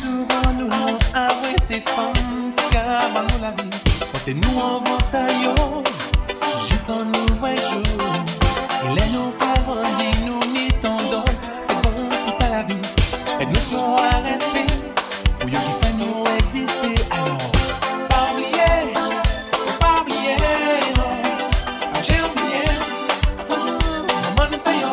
souvent nous avouer ces femmes qui abandonnent la vie. Quand nous en vont juste en nous voit jour. Et les nous grandis, nous ni tendance. Bon, c'est ça la vie. Et nous serons à respect. Pour y'a qui fait nous exister. Alors, pas oublier, pas oublier. J'ai oublié. Maman, c'est yo.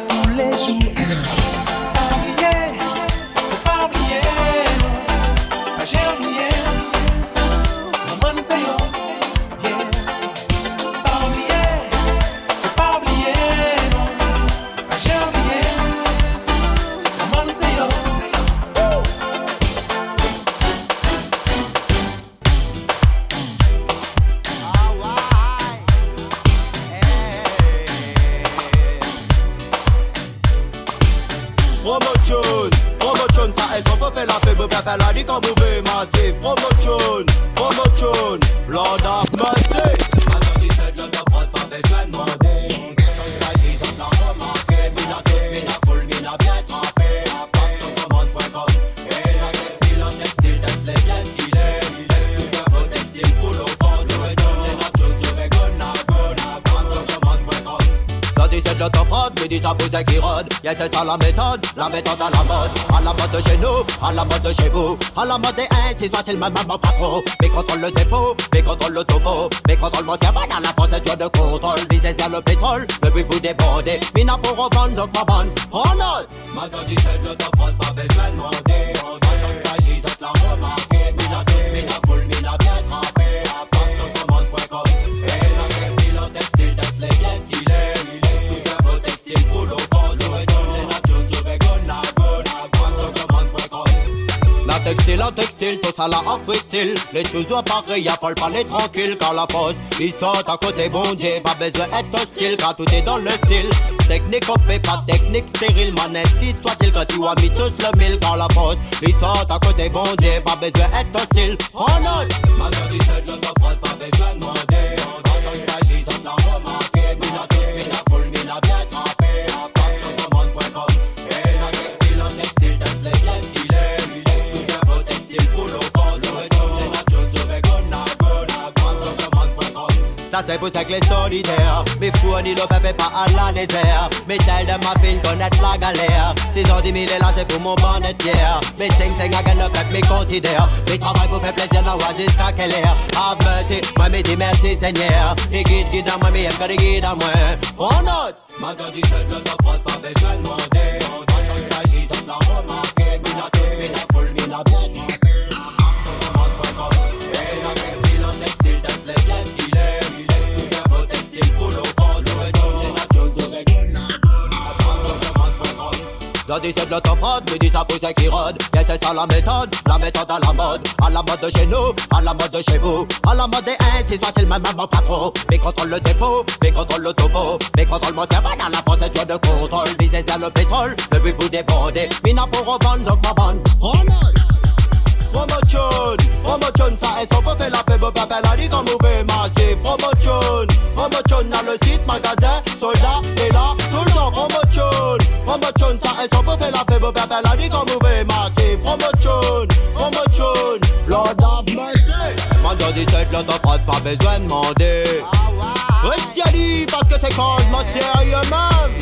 Tous les jours. Pas oublier, faut pas oublier. J'ai oublié. Maman c'est yo. Pas oublier, faut pas oublier. J'ai oublié. Maman c'est yo. Promotion, ça est, on peut faire la faible, papa l'a dit qu'on mouvait massif. Promotion, Lord of Mercy. Attends, 17, le top, pas besoin de demander. Chaque taille, ils ont la remarqué. Mina toute, mina full, mina bien trempé. Passe-ton-commande.com. Et la textile, texte-les bien stylé. Tout faire vos textiles pour l'opposé. Les natures sur les gona. Passe-ton-commande.com. Ça 17, le top rod, mais dis ça pour ceux qui rôdent. Yes, c'est ça la méthode à la mode de chez nous, à la mode de chez vous, à la mode des 1, si soit-il même pas trop. Mais contrôle le dépôt, mais contrôle le topo, mais contrôle mon cerveau dans la procédure de contrôle. Visez sur le pétrole, le but pour déborder. Mina pour revendre, donc ma bonne, prends note. Maintenant 17, le top rod, pas besoin de demander. À chaque taille, ils ont la remarqué. Mina toute, mina full, mina bien trempé. Passe-ton-commande.com. Et la textile, texte-les bien stylé. Tout faire vos textiles pour l'opposé. La textile, tout ça là en freestyle. Les toujours pareils, y'a faut parler tranquille. Car la fosse, ils sortent à côté bon Dieu. Pas besoin d'être hostile, car tout est dans le style. Technique on fait pas technique stérile. Man ainsi soit-il quand tu as mis tous le mille. Car la fosse, ils sortent à côté bon Dieu. Pas besoin d'être hostile. Prends note. Maintenant 17, le top rod, pas besoin de demander. Dans chaque taille, ils ont la remarqué. Mina toute, mina full, mina bien trempé. Passe-ton-commande.com. Et la textile, texte-les bien stylé. Ça c'est pour ça que les solitaires mes fournis le peuple pas à la légère. Mes tailles de ma fine connaître la galère. 6h10 000 et là c'est pour mon bonnet hier. Mes 5 à gagne le peuple me considère. Mes travail pour faire plaisir dans la jusqu'à quelle heure. Have mercy, moi me dis merci Seigneur. Et guide à moi mais aime que des guides à moi. Prends note. Maintenant 17 le top rod pas besoin de demander. Dans chaque taille ils ont la remarqué. Mina toute, mina full, mina bien trempé. Et la textile, texte-les bien stylé. Dans 17 le top rod, mais dis ça pour ceux qui rôdent. Yes, c'est ça la méthode à la mode de chez nous, à la mode de chez vous, à la mode des 1, si soit-il même pas trop. Mais contrôle le dépôt, mais contrôle le topo, mais contrôle mon cerveau dans la procédure de contrôle. Visez sur le pétrole, le but pour déborder. Mina pour revendre, donc ma bonne. Promotion, ça est, on peut faire la paix, papa l'a dit qu'on mouvait massif. Promotion, dans le site, magasin, soldat, et là, tout le temps. Promotion, ça est, on peut faire la paix, papa l'a dit qu'on mouvait massif. Promotion, Lord of Mercy. Maintenant 17, le top rod, pas besoin de demander. Reste dit, parce que c'est cold, mon sérieux même.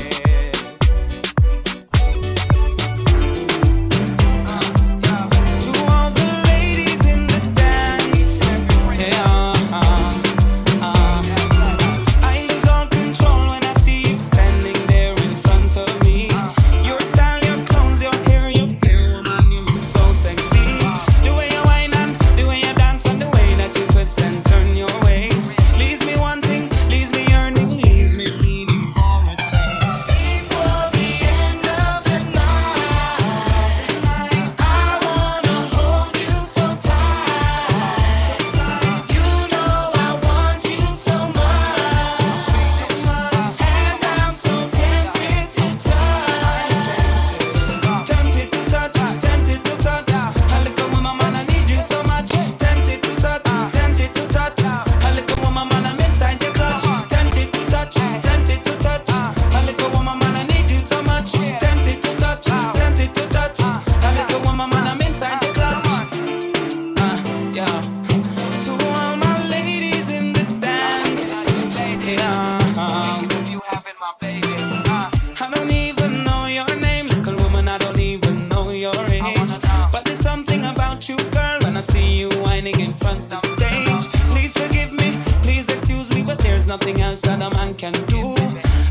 nothing else that a man can do.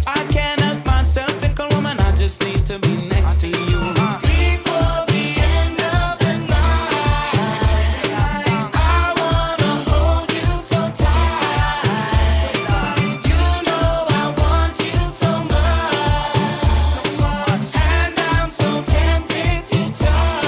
I can't help myself, little woman, I just need to be next to you. Before the end of the night, I wanna hold you so tight. You know I want you so much, and I'm so tempted to touch.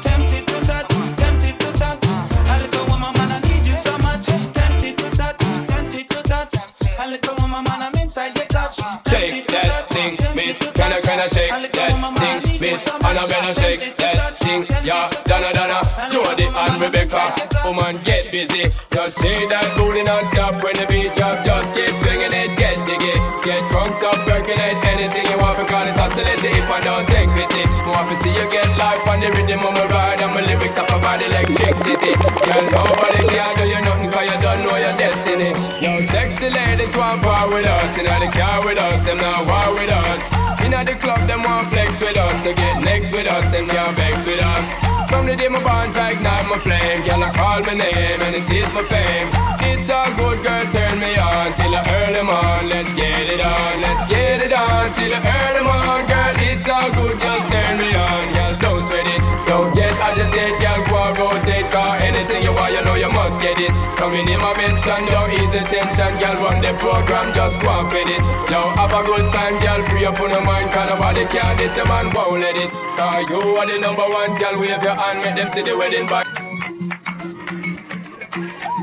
Tempted to touch, tempted to touch. A little woman, man, I need you so much. Tempted to touch, tempted to touch. A little woman, man, I'm inside your touch. Shake that thing, miss. Can I shake that thing, miss? And I better shake that thing, yeah. Donna, Jody and Rebecca, woman, get busy. Just see that booty non-stop when the beat drop. Just keep swinging it, get jiggy. Get drunk up, percolate anything you want. Because it's oscillate the hip and don't take pity. Want to see you get life on the rhythm of my ride. And my lyrics up about electricity. Girl, nobody can do you nothing cause you don't know your destiny. Yo, sexy ladies want war with us. In the car with us, them not war with us. In the club, them want flex with us. To get next with us, them can't vex with us. From the day my bond, I ignite my flame. Girl, I call my name and it is my fame. It's all good, girl, turn me on till I earn them on. Let's get it on, let's get it on till I earn them on. Girl, it's all good, just turn me on. Girl, don't sweat it, don't get agitated. Girl, go and rotate, cause anything you want, you know you must get it. Coming in my mention, don't ease the tension. Girl, run the program, just go and fit it. Yo, have a good time, girl, free up on your mind. Cause nobody can, this your man won't let it. Cause you are the number one, girl, wave your hand, make them see the wedding band.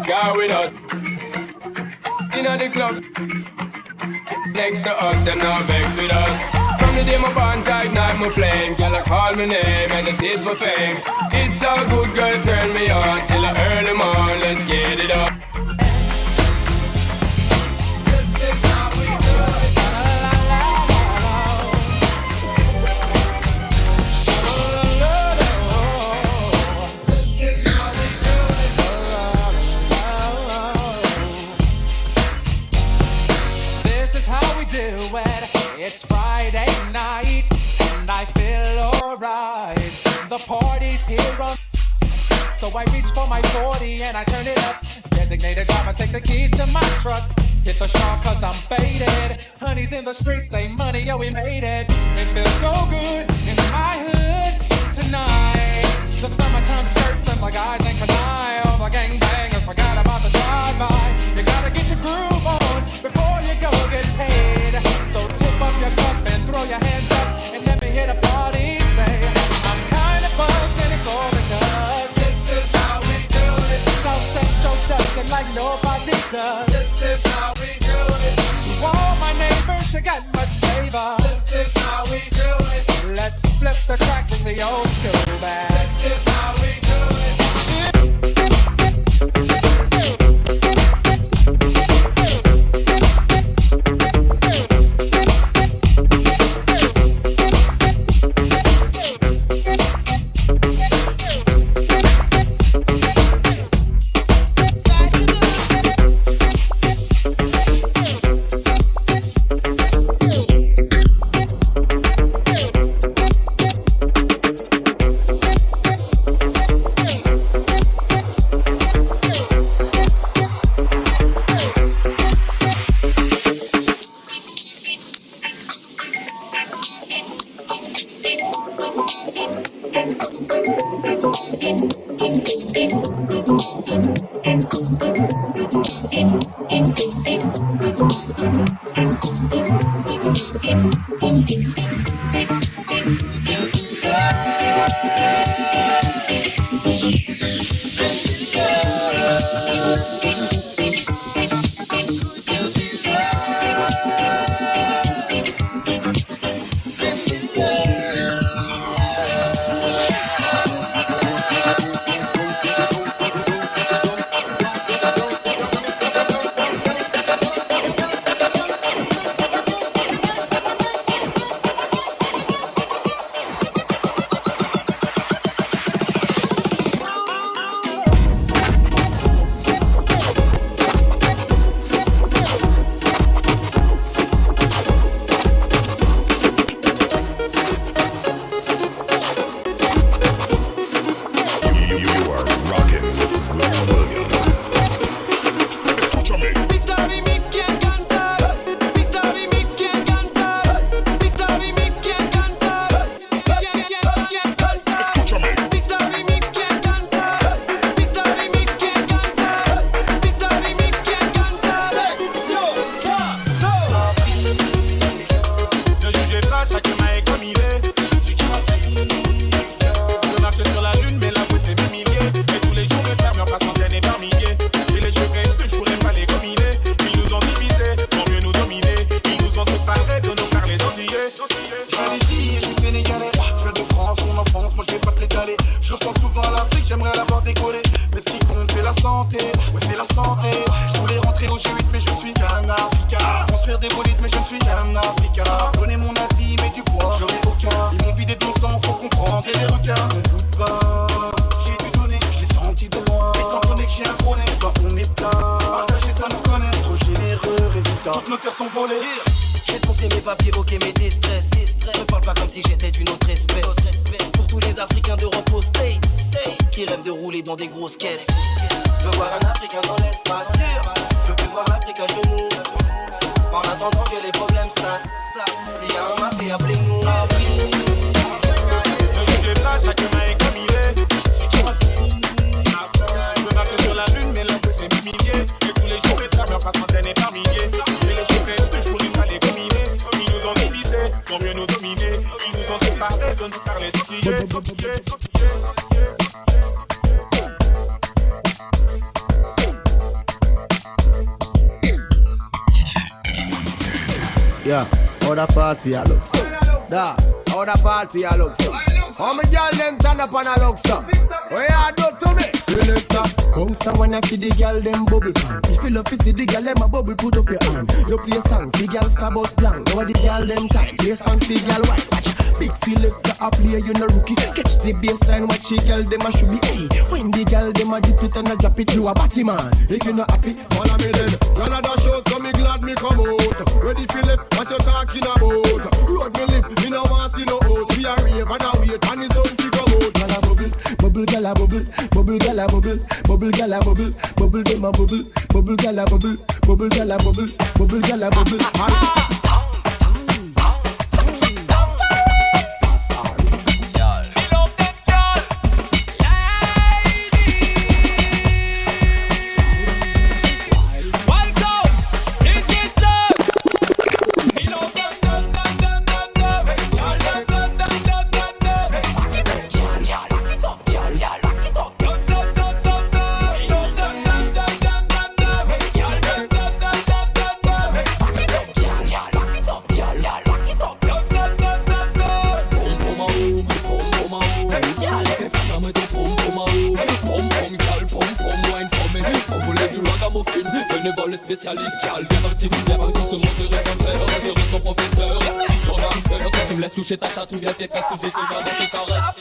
Girl with us in the club next to us, them not vex with us. From the day my bond, I ignite my flame. Girl, I call my name and it is my fame. It's all good, girl, turn me on till I earn them on. Let's get it up. This is how we do it. It's Friday night and I feel alright. The party's here on, so I reach for my 40 and I turn it up. Designated driver, take the keys to my truck. Hit the shop cause I'm faded. Honey's in the streets, say money, yo, we made it. It feels so good in my hood tonight. The summertime skirts and the guys ain't canine. All the gangbangers forgot about the drive-by. You gotta get your groove on before you go get paid. So tip up your cup and throw your hands up and let me hit a party. Say, I'm kinda buzzed and it's all because this is how we do it. South Central does it like nobody does. This is how we do it. To all my neighbors, you got much flavor. This is how we do it. Let's flip the crack in the old school bag. This is how we do it. décoller. Mais ce qui compte c'est la santé, ouais c'est la santé. Je voulais rentrer au G8 mais je ne suis qu'un Africain. Construire des bolides mais je ne suis qu'un Africain. Donner mon avis mais du poids j'en ai aucun. Ils m'ont vidé de mon sang, faut comprendre, c'est des requins. Ne doute pas, j'ai dû donner, je l'ai senti de loin. Étant donné que j'ai un gros nez, quand on est plein, partager ça nous connaît. Trop généreux, résultat, toutes nos terres sont volées. J'ai monté mes papiers, ok mes déstress. Ne parle pas comme si j'étais d'une autre espèce. Pour tous les Africains d'Europe aux States qui rêvent de rouler dans des grosses caisses. Je veux voir un Africain dans l'espace. Je veux plus voir l'Afrique à genoux. En attendant que les problèmes stassent. S'il y a un mafé, appelez-nous. Ne jugez pas, chacun est comme il est. C'est qui ma fille. Je peux marcher sur la lune, mais l'un de c'est milliers. Et tous les jours, les travers par centaines et par milliers. Et les choquettes, toujours une balle économisée. Ils nous ont divisés, pour mieux nous dominer. Ils nous ont séparés de nous faire les stiller. Yeah, other party I look so. Da, other party I look so. How many girl them turn up and I look so? What you do to me? Selector, bounce when I feed the girl them bubble pan. If you love to see the girl them a bubble, put up your hand. You play song, the girl star bus blank. Now the girl them time, play song, the girl white. Watch, big selector a play, you no rookie. Catch the baseline, watch the girl them a should be. Hey, when the girl them a dip it and a drop it, you a batty man. If you not happy, follow me then. Girl a dash out, so me glad me come out. Ready Philip, what you talking about? Road me live, me no want see no house. We a rave and a wait, and it's on to come out. Girl a bubble, bubble, girl a bubble, bubble, girl a bubble, bubble, girl a bubble, bubble, them a bubble, bubble, girl a bubble, bubble, girl a bubble, bubble, girl a bubble. Spécialiste, car viens dans le cinéma, viens te montrer ton frère, serai ton professeur, ton âme sœur, si tu me laisses toucher ta chatouille à tes fesses, sous tes jambes et tes caresses.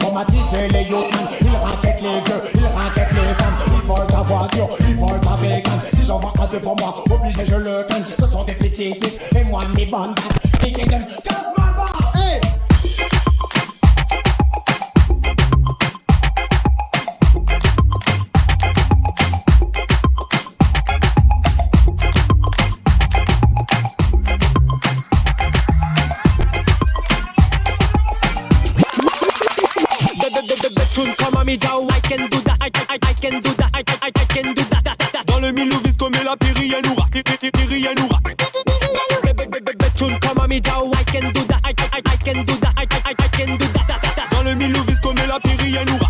traumatiser les youths. Ils raquettent les vieux, ils raquettent les femmes. Ils volent ta voiture, ils volent ta bécane. Si j'en vois un devant moi, obligé je le ken. Ce sont des petits types et moi mes bandes. Picking them, come on, hey. Come on me down, I can do that, I can do that, I can do that. Dans le Milouvis comme la Piri Yanoura. Come on me down, I can do that, I can do that, I can do that. Dans le Milouvis comme la Piri Yanoura.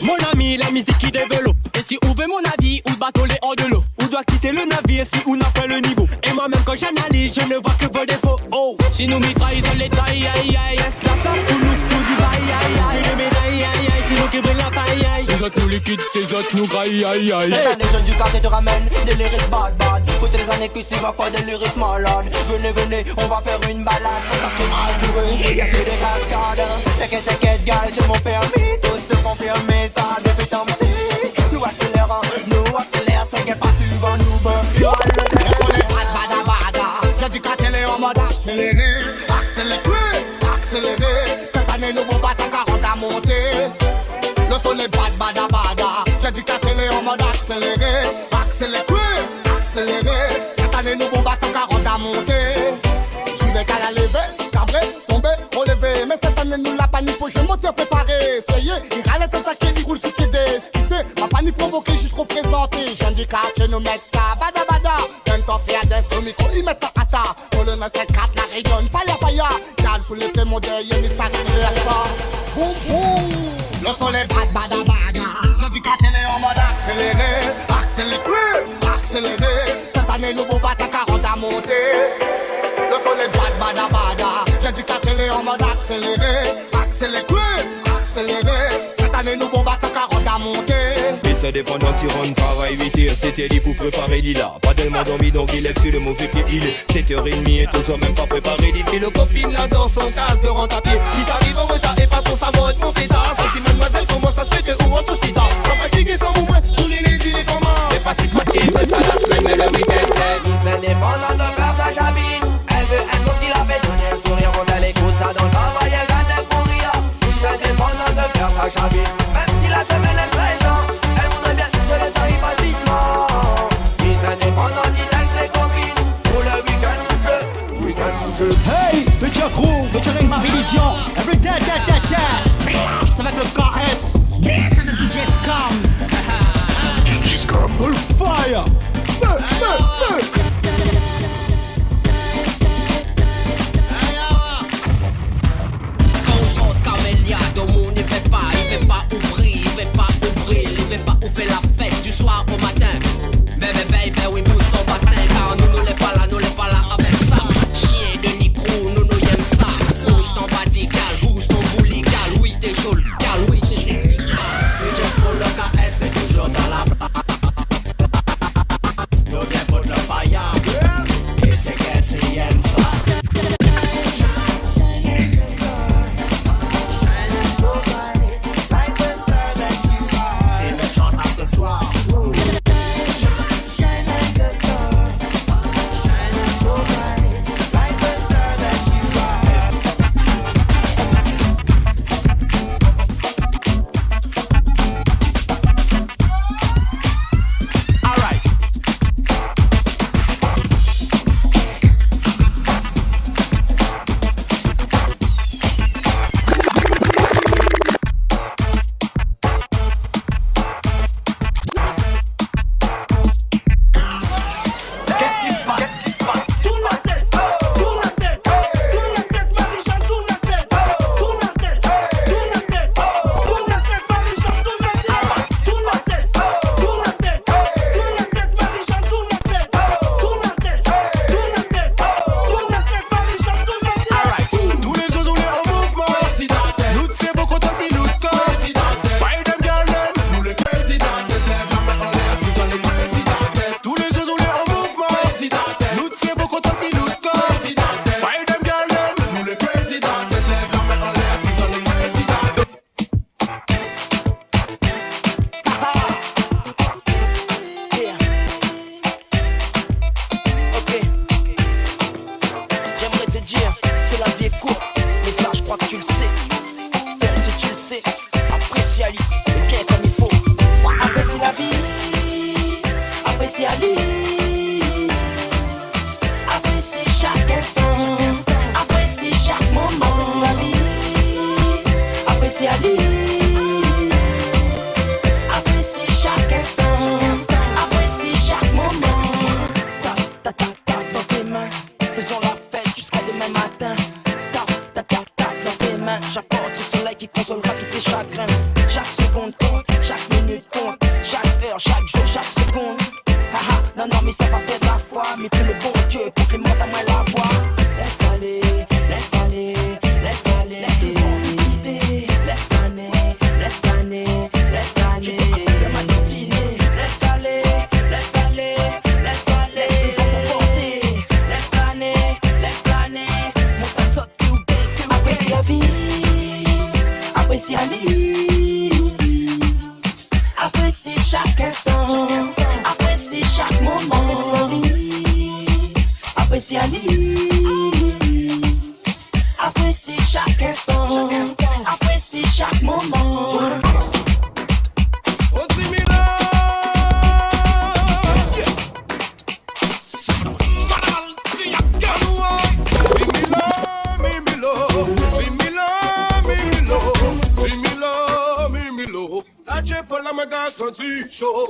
Mon ami, la musique qui développe. Et si on veut mon avis, ou le bateau est hors de l'eau. On doit quitter le navire si on n'a pas le niveau. Et moi-même quand j'analyse, je ne vois que vos défauts. Oh, si nous mitraillons les tailles, aïe aïe, laisse la place pour nous, tout du bail, aïe aïe. Et le médaille, aïe aïe, c'est nous qui brûlent la paille, aïe. Ces autres nous liquident, ces autres nous graillent, aïe aïe. Cette année, jeunes du quartier te ramènent des lyrics bad bad. Écoutez les années qui suivent encore des lyrics malades. Venez, on va faire une balade, ça sera assuré. Y'a que des cascades. T'inquiète, gars, j'ai mon permis. Tous te confirmer ça depuis tant petit. Nous accélérons, c'est qu'elle pas suivant nous, ben. J'ai dit qu'à télé en mode accéléré. Accéléré. Cette année nous vont battre à 40 à monter. Le soleil bada. J'ai dit qu'à télé en mode accéléré. Accéléré. Cette année nous vont battre à 40 à monter. Je vais qu'à la lever, cabrer, tomber, relever. Mais cette année nous la panique, faut que je monte préparé. Soyez, il râle tout ça qui roule sur CD. Esquissé, ma panique provoquée, juste représenté. J'ai dit qu'à nous mettre ça, bada. Quand t'en fais à des micro, ils mettent ça à ta. Pour le 974, la rayonne, faya. Cal sous les feux modèles, y'a mis ça qui est ça. Boum. Le soleil bada. J'ai dit qu'à télé en mode accéléré. Cette année nous vont battre à 40 à monter. Le soleil bada. J'ai dit qu'à télé en mode accéléré. Cette année nous vont battre à 40 à monter. Et ça dépend d'un tyran par 8 heures. C'était dit pour préparer Lila. Pas tellement dormi donc il lève sur le mauvais pied. Il est 7h30 et tous ont même pas préparé. Dit le copine là dans son casse de rentre à pied. Il s'arrive en retard et pas pour sa mode. Mon pétard, senti mademoiselle, comment ça se fait que ou en tout si tard. Pas fatigué sans mouvement, tous les lundis les commandes. C'est pas si facile, mais ça la semaine, mais le week-end c'est. Miss indépendante de faire sa chabine. Elle veut un son qui la fait donner le sourire. Quand elle écoute ça dans le travail, elle gagne des fous rires. Miss indépendante de faire sa chabine. Même si la semaine est stressante, elle voudrait bien que le temps y passe vitement. Miss indépendante, dit texte les copines. Pour le week-end bouclé. Hey, future crew, featuring ma vision. Every day. Avec le corps. minute compte. Chaque heure, chaque jour, chaque seconde. Haha, non, non, mais ça va perdre la foi. Mais plus le bon Dieu pour qu'il monte à moi la voix. Laisse aller, laisse aller, laisse aller. Laisse planer, laisse planer, laisse planer. Je ma destinée. Laisse aller, laisse aller, laisse aller. Laisse planer, monte à sauter ou bête. Apprécie la vie, apprécie la vie. Apprécie chaque instant, apprécie chaque moment. Apprécie la vie, apprécie la vie. Apprécie chaque instant, apprécie chaque moment. La ceppa la maga son si show.